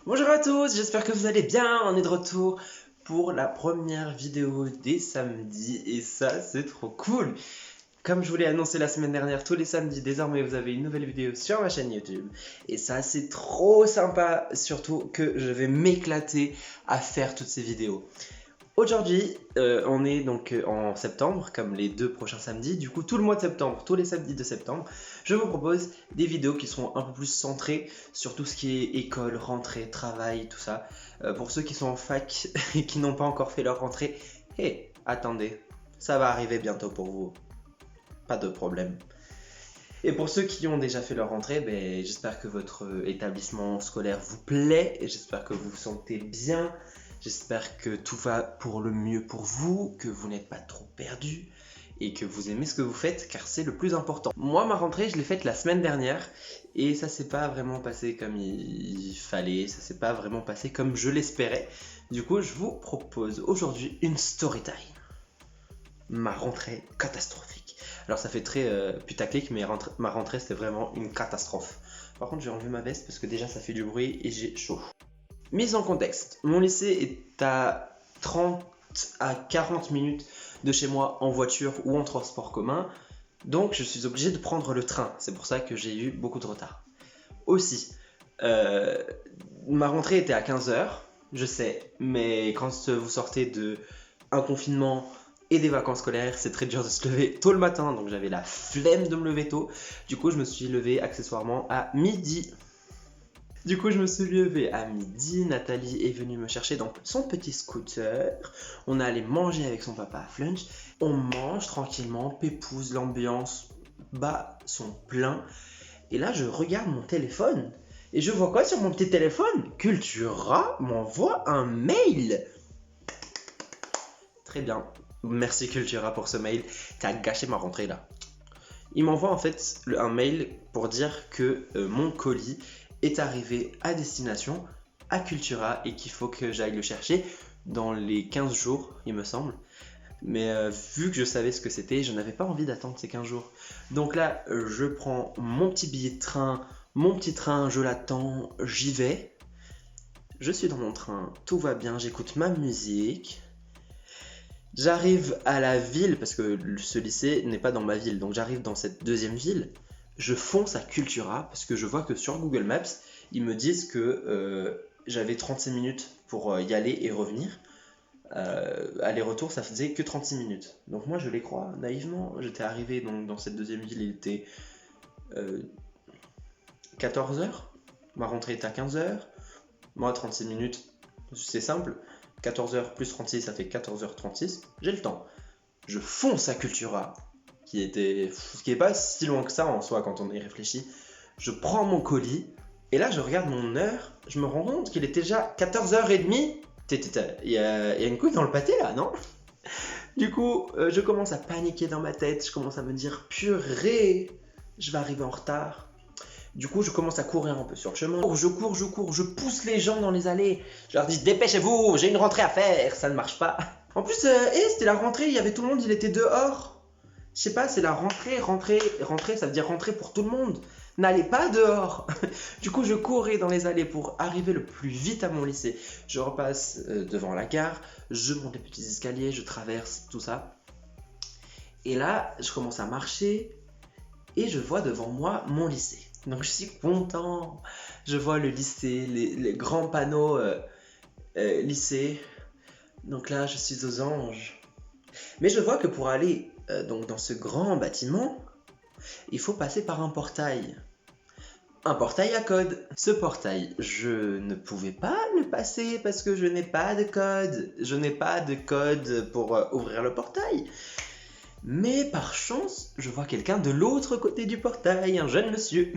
Bonjour à tous, j'espère que vous allez bien. On est de retour pour la première vidéo des samedis et ça c'est trop cool. Comme je vous l'ai annoncé la semaine dernière, tous les samedis désormais vous avez une nouvelle vidéo sur ma chaîne YouTube. Et ça c'est trop sympa, surtout que je vais m'éclater à faire toutes ces vidéos. Aujourd'hui, on est donc en septembre, comme les deux prochains samedis. Du coup, tout le mois de septembre, tous les samedis de septembre, je vous propose des vidéos qui seront un peu plus centrées sur tout ce qui est école, rentrée, travail, tout ça. Pour ceux qui sont en fac et qui n'ont pas encore fait leur rentrée, hey, attendez, ça va arriver bientôt pour vous. Pas de problème. Et pour ceux qui ont déjà fait leur rentrée, ben, j'espère que votre établissement scolaire vous plaît et j'espère que vous vous sentez bien. J'espère que tout va pour le mieux pour vous, que vous n'êtes pas trop perdu et que vous aimez ce que vous faites car c'est le plus important. Moi, ma rentrée, je l'ai faite la semaine dernière et ça s'est pas vraiment passé comme il fallait, ça s'est pas vraiment passé comme je l'espérais. Du coup, je vous propose aujourd'hui une story time. Ma rentrée catastrophique. Alors ça fait très putaclic, mais ma rentrée c'était vraiment une catastrophe. Par contre, j'ai enlevé ma veste parce que déjà ça fait du bruit et j'ai chaud. Mise en contexte, mon lycée est à 30 à 40 minutes de chez moi en voiture ou en transport commun, donc je suis obligé de prendre le train, c'est pour ça que j'ai eu beaucoup de retard. Aussi, ma rentrée était à 15h, je sais, mais quand vous sortez d'un confinement et des vacances scolaires, c'est très dur de se lever tôt le matin, donc j'avais la flemme de me lever tôt, du coup je me suis levé accessoirement à midi. Nathalie est venue me chercher dans son petit scooter. On est allé manger avec son papa à Flunch. On mange tranquillement, pépouze, l'ambiance bat son plein. Et là, je regarde mon téléphone. Et je vois quoi sur mon petit téléphone? Cultura m'envoie un mail. Très bien. Merci Cultura pour ce mail. T'as gâché ma rentrée là. Il m'envoie en fait un mail pour dire que mon colis est arrivé à destination, à Cultura, et qu'il faut que j'aille le chercher dans les 15 jours, il me semble. Mais vu que je savais ce que c'était, je n'avais pas envie d'attendre ces 15 jours. Donc là, je prends mon petit billet de train, mon petit train, je l'attends, j'y vais. Je suis dans mon train, tout va bien, j'écoute ma musique. J'arrive à la ville, parce que ce lycée n'est pas dans ma ville, donc j'arrive dans cette deuxième ville. Je fonce à Cultura parce que je vois que sur Google Maps, ils me disent que j'avais 36 minutes pour y aller et revenir. Aller-retour, ça faisait que 36 minutes. Donc moi, je les crois naïvement. J'étais arrivé donc, dans cette deuxième ville, il était 14h. Ma rentrée était à 15h. Moi, 36 minutes, c'est simple. 14h plus 36, ça fait 14h36. J'ai le temps. Je fonce à Cultura. Ce qui est pas si loin que ça en soi quand on y réfléchit. Je prends mon colis et là je regarde mon heure, je me rends compte qu'il est déjà 14h30. Il y a une couille dans le pâté là, non? Du coup, je commence à paniquer dans ma tête, je commence à me dire purée, je vais arriver en retard. Du coup, je commence à courir un peu sur le chemin. Je cours, je pousse les gens dans les allées. Je leur dis dépêchez-vous, j'ai une rentrée à faire, ça ne marche pas. En plus, c'était la rentrée, il y avait tout le monde, il était dehors. Je sais pas, c'est la rentrée, ça veut dire rentrée pour tout le monde. N'allez pas dehors. Du coup, je courais dans les allées pour arriver le plus vite à mon lycée. Je repasse devant la gare, je monte les petits escaliers, je traverse tout ça. Et là, je commence à marcher et je vois devant moi mon lycée. Donc je suis content. Je vois le lycée, les grands panneaux lycée. Donc là, je suis aux anges. Mais je vois que pour aller donc dans ce grand bâtiment, il faut passer par un portail. Un portail à code. Ce portail, je ne pouvais pas le passer parce que je n'ai pas de code. Je n'ai pas de code pour ouvrir le portail. Mais par chance, je vois quelqu'un de l'autre côté du portail, un jeune monsieur.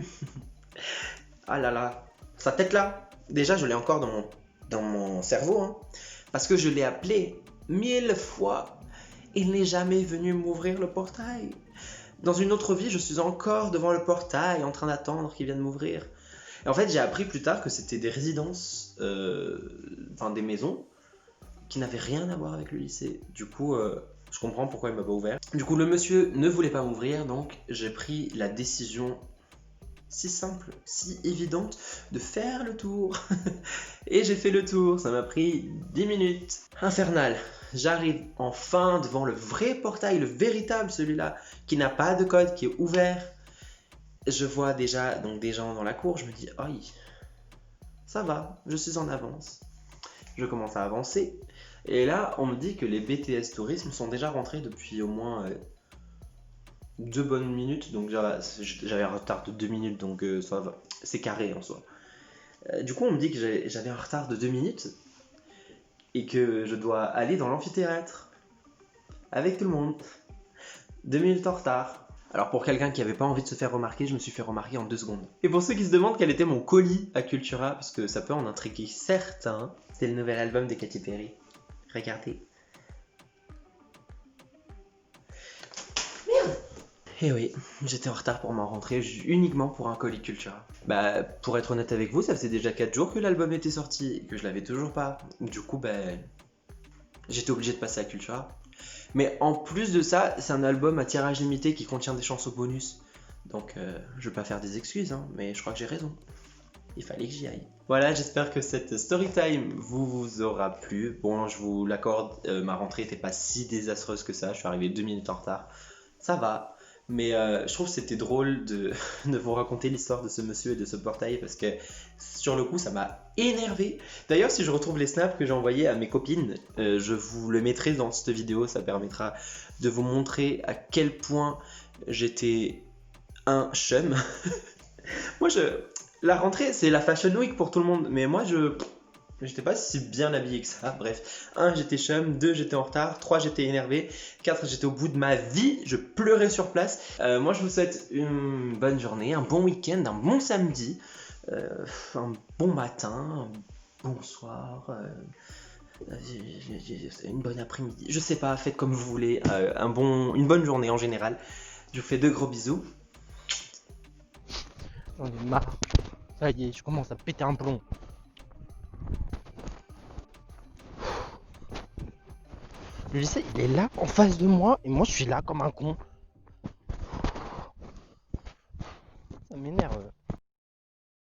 Ah là là, sa tête là. Déjà, je l'ai encore dans mon cerveau, hein, parce que je l'ai appelé 1000 fois. Il n'est jamais venu m'ouvrir le portail. Dans une autre vie, je suis encore devant le portail en train d'attendre qu'il vienne m'ouvrir. Et en fait, j'ai appris plus tard que c'était des résidences, des maisons, qui n'avaient rien à voir avec le lycée. Du coup, je comprends pourquoi il m'a pas ouvert. Du coup, le monsieur ne voulait pas m'ouvrir, donc j'ai pris la décision si simple, si évidente, de faire le tour Et j'ai fait le tour, ça m'a pris 10 minutes. Infernal. J'arrive enfin devant le vrai portail, le véritable celui-là, qui n'a pas de code, qui est ouvert. Je vois déjà donc des gens dans la cour, je me dis, aïe, ça va, je suis en avance. Je commence à avancer. Et là, on me dit que les BTS tourisme sont déjà rentrés depuis au moins 2 bonnes minutes. Donc j'avais un retard de 2 minutes, donc ça va, c'est carré en soi. Du coup, on me dit que j'avais un retard de 2 minutes et que je dois aller dans l'amphithéâtre avec tout le monde. 2 minutes en retard. Alors pour quelqu'un qui avait pas envie de se faire remarquer, je me suis fait remarquer en 2 secondes. Et pour ceux qui se demandent quel était mon colis à Cultura, parce que ça peut en intriguer certains, c'est le nouvel album de Katy Perry. Regardez. Merde. Et oui, j'étais en retard pour m'en rentrer uniquement pour un colis Cultura. Bah pour être honnête avec vous, ça faisait déjà 4 jours que l'album était sorti et que je l'avais toujours pas. Du coup j'étais obligé de passer à Cultura. Mais en plus de ça, c'est un album à tirage limité qui contient des chansons bonus. Donc je vais pas faire des excuses, hein, mais je crois que j'ai raison. Il fallait que j'y aille. Voilà, j'espère que cette story time vous aura plu. Bon, je vous l'accorde, ma rentrée n'était pas si désastreuse que ça. Je suis arrivé 2 minutes en retard. Ça va. Mais je trouve que c'était drôle de vous raconter l'histoire de ce monsieur et de ce portail parce que sur le coup ça m'a énervé. D'ailleurs, si je retrouve les snaps que j'ai envoyés à mes copines, je vous le mettrai dans cette vidéo. Ça permettra de vous montrer à quel point j'étais un chum. Moi, la rentrée c'est la fashion week pour tout le monde, mais moi j'étais pas si bien habillé que ça. Bref, 1 j'étais chum, 2 j'étais en retard, 3 j'étais énervé, 4 j'étais au bout de ma vie, je pleurais sur place. Moi je vous souhaite une bonne journée, un bon week-end, un bon samedi, un bon matin, un bon soir, une bonne après-midi, je sais pas, faites comme vous voulez, une bonne journée en général. Je vous fais 2 gros bisous. J'en ai marre. Ça y est, je commence à péter un plomb. Le lycée, il est là, en face de moi, et moi je suis là comme un con. Ça m'énerve.